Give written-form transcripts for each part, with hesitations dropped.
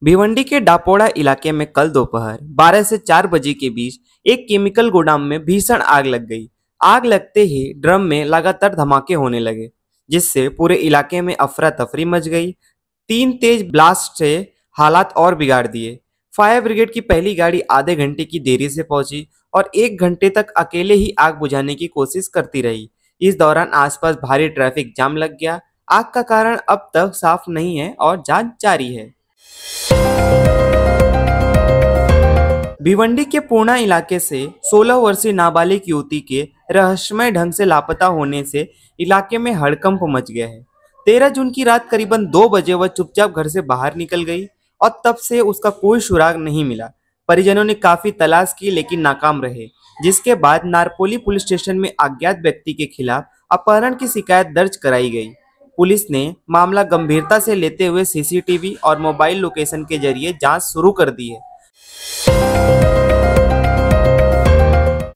भिवंडी के डापोड़ा इलाके में कल दोपहर 12 से 4 बजे के बीच एक केमिकल गोदाम में भीषण आग लग गई। आग लगते ही ड्रम में लगातार धमाके होने लगे, जिससे पूरे इलाके में अफरा तफरी मच गई। 3 तेज ब्लास्ट से हालात और बिगाड़ दिए। फायर ब्रिगेड की पहली गाड़ी आधे घंटे की देरी से पहुंची और 1 घंटे तक अकेले ही आग बुझाने की कोशिश करती रही। इस दौरान आसपास भारी ट्रैफिक जाम लग गया। आग का कारण अब तक साफ नहीं है और जांच जारी है। भिवंडी के पूर्णा इलाके से 16 वर्षीय नाबालिग युवती के रहस्यमय ढंग से लापता होने से इलाके में हड़कंप मच गया है। 13 जून की रात करीबन 2 बजे वह चुपचाप घर से बाहर निकल गई और तब से उसका कोई सुराग नहीं मिला। परिजनों ने काफी तलाश की लेकिन नाकाम रहे, जिसके बाद नारपोली पुलिस स्टेशन में अज्ञात व्यक्ति के खिलाफ अपहरण की शिकायत दर्ज कराई गई। पुलिस ने मामला गंभीरता से लेते हुए सीसीटीवी और मोबाइल लोकेशन के जरिए जांच शुरू कर दी है।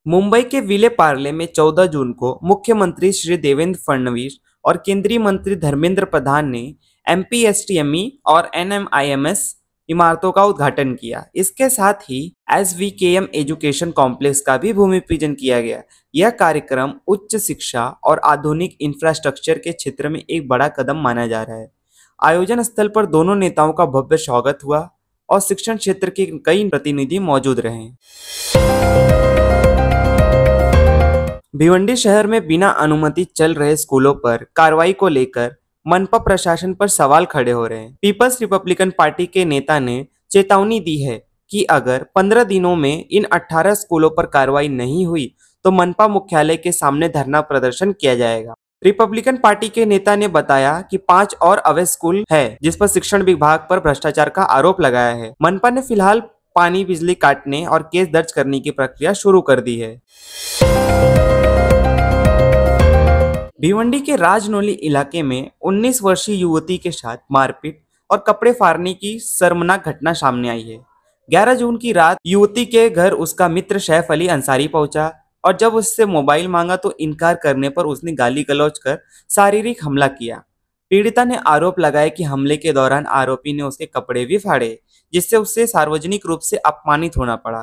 मुंबई के विले पार्ले में 14 जून को मुख्यमंत्री श्री देवेंद्र फडणवीस और केंद्रीय मंत्री धर्मेंद्र प्रधान ने एमपीएसटीएमई और एनएमआईएमएस इमारतों का उद्घाटन किया। इसके साथ ही एसवीकेएम एजुकेशन कॉम्प्लेक्स का भी भूमि पूजन किया गया। यह कार्यक्रम उच्च शिक्षा और आधुनिक इंफ्रास्ट्रक्चर के क्षेत्र में एक बड़ा कदम माना जा रहा है। आयोजन स्थल पर दोनों नेताओं का भव्य स्वागत हुआ और शिक्षण क्षेत्र के कई प्रतिनिधि मौजूद रहे। भिवंडी शहर में बिना अनुमति चल रहे स्कूलों पर कार्रवाई को लेकर मनपा प्रशासन पर सवाल खड़े हो रहे हैं। पीपल्स रिपब्लिकन पार्टी के नेता ने चेतावनी दी है कि अगर 15 दिनों में इन 18 स्कूलों पर कार्रवाई नहीं हुई तो मनपा मुख्यालय के सामने धरना प्रदर्शन किया जाएगा। रिपब्लिकन पार्टी के नेता ने बताया कि 5 और अवैध स्कूल है जिस पर शिक्षण विभाग पर भ्रष्टाचार का आरोप लगाया है। मनपा ने फिलहाल पानी बिजली काटने और केस दर्ज करने की प्रक्रिया शुरू कर दी है। भिवंडी के राजनौली इलाके में 19 वर्षीय युवती के साथ मारपीट और कपड़े फाड़ने की शर्मनाक घटना सामने आई है। 11 जून की रात युवती के घर उसका मित्र सैफ अली अंसारी पहुंचा और जब उससे मोबाइल मांगा तो इनकार करने पर उसने गाली गलौज कर शारीरिक हमला किया। पीड़िता ने आरोप लगाया कि हमले के दौरान आरोपी ने उसके कपड़े भी फाड़े, जिससे उसे सार्वजनिक रूप से अपमानित होना पड़ा।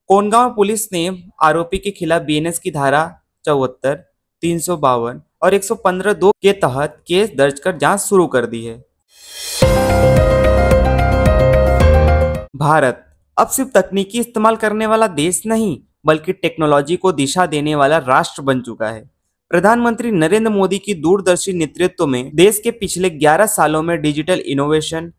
कोनगांव पुलिस ने आरोपी के खिलाफ बीएनएस की धारा 74, 352 और 115(2) के तहत केस दर्ज कर जांच शुरू कर दी है। भारत अब सिर्फ तकनीकी इस्तेमाल करने वाला देश नहीं बल्कि टेक्नोलॉजी को दिशा देने वाला राष्ट्र बन चुका है। प्रधानमंत्री नरेंद्र मोदी की दूरदर्शी नेतृत्व में देश के पिछले 11 सालों में डिजिटल इनोवेशन,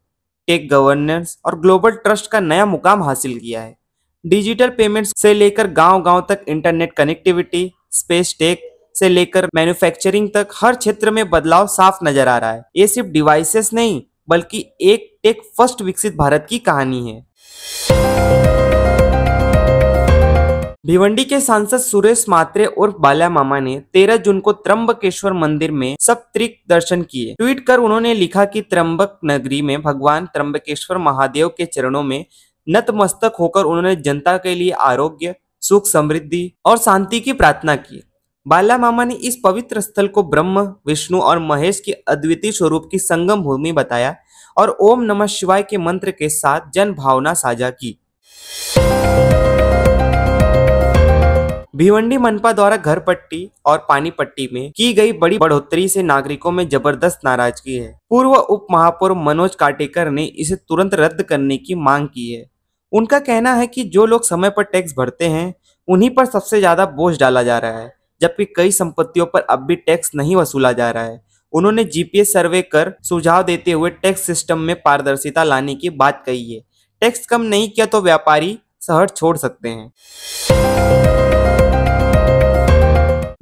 टेक गवर्नेंस और ग्लोबल ट्रस्ट का नया मुकाम हासिल किया है। डिजिटल पेमेंट्स से लेकर गांव-गांव तक इंटरनेट कनेक्टिविटी, स्पेस टेक से लेकर मैन्युफैक्चरिंग तक हर क्षेत्र में बदलाव साफ नजर आ रहा है। ये सिर्फ डिवाइसेस नहीं बल्कि एक टेक फर्स्ट विकसित भारत की कहानी है। भिवंडी के सांसद सुरेश मात्रे उर्फ बाला मामा ने 13 जून को त्र्यंबकेश्वर मंदिर में सप्तऋषि दर्शन किए। ट्वीट कर उन्होंने लिखा कि त्र्यंबक नगरी में भगवान त्र्यंबकेश्वर महादेव के चरणों में नतमस्तक होकर उन्होंने जनता के लिए आरोग्य, सुख, समृद्धि और शांति की प्रार्थना की। बाला मामा ने इस पवित्र स्थल को ब्रह्म, विष्णु और महेश के अद्वितीय स्वरूप की संगम भूमि बताया और ओम नमः शिवाय के मंत्र के साथ जन भावना साझा की। भिवंडी मनपा द्वारा घर पट्टी और पानी पट्टी में की गई बड़ी बढ़ोतरी से नागरिकों में जबरदस्त नाराजगी है। पूर्व उप महापौर मनोज काटेकर ने इसे तुरंत रद्द करने की मांग की है। उनका कहना है कि जो लोग समय पर टैक्स भरते हैं उन्हीं पर सबसे ज्यादा बोझ डाला जा रहा है, जबकि कई संपत्तियों पर अब भी टैक्स नहीं वसूला जा रहा है। उन्होंने जीपीएस सर्वे कर सुझाव देते हुए टैक्स सिस्टम में पारदर्शिता लाने की बात कही है। टैक्स कम नहीं किया तो व्यापारी शहर छोड़ सकते हैं।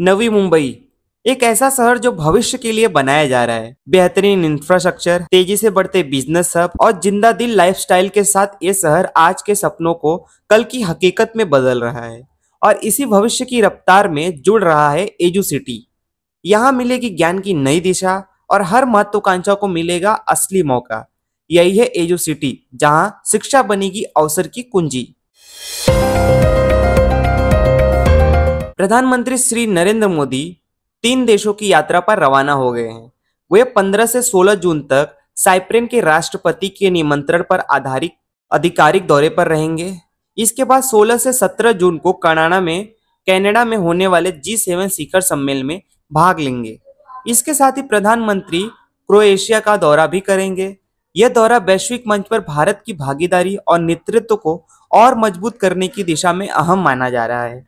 नवी मुंबई एक ऐसा शहर जो भविष्य के लिए बनाया जा रहा है। बेहतरीन इंफ्रास्ट्रक्चर, तेजी से बढ़ते बिजनेस हब और जिंदा दिल लाइफस्टाइल के साथ ये शहर आज के सपनों को कल की हकीकत में बदल रहा है और इसी भविष्य की रफ्तार में जुड़ रहा है एजुसिटी। यहाँ मिलेगी ज्ञान की नई दिशा और हर महत्वाकांक्षा को मिलेगा असली मौका। यही है एजुसिटी, जहाँ शिक्षा बनेगी अवसर की कुंजी। प्रधानमंत्री श्री नरेंद्र मोदी 3 देशों की यात्रा पर रवाना हो गए हैं। वे 15 से 16 जून तक साइप्रन के राष्ट्रपति के निमंत्रण पर आधारित आधिकारिक दौरे पर रहेंगे। इसके बाद 16 से 17 जून को कनाडा में होने वाले G7 शिखर सम्मेलन में भाग लेंगे। इसके साथ ही प्रधानमंत्री क्रोएशिया का दौरा भी करेंगे। यह दौरा वैश्विक मंच पर भारत की भागीदारी और नेतृत्व को और मजबूत करने की दिशा में अहम माना जा रहा है।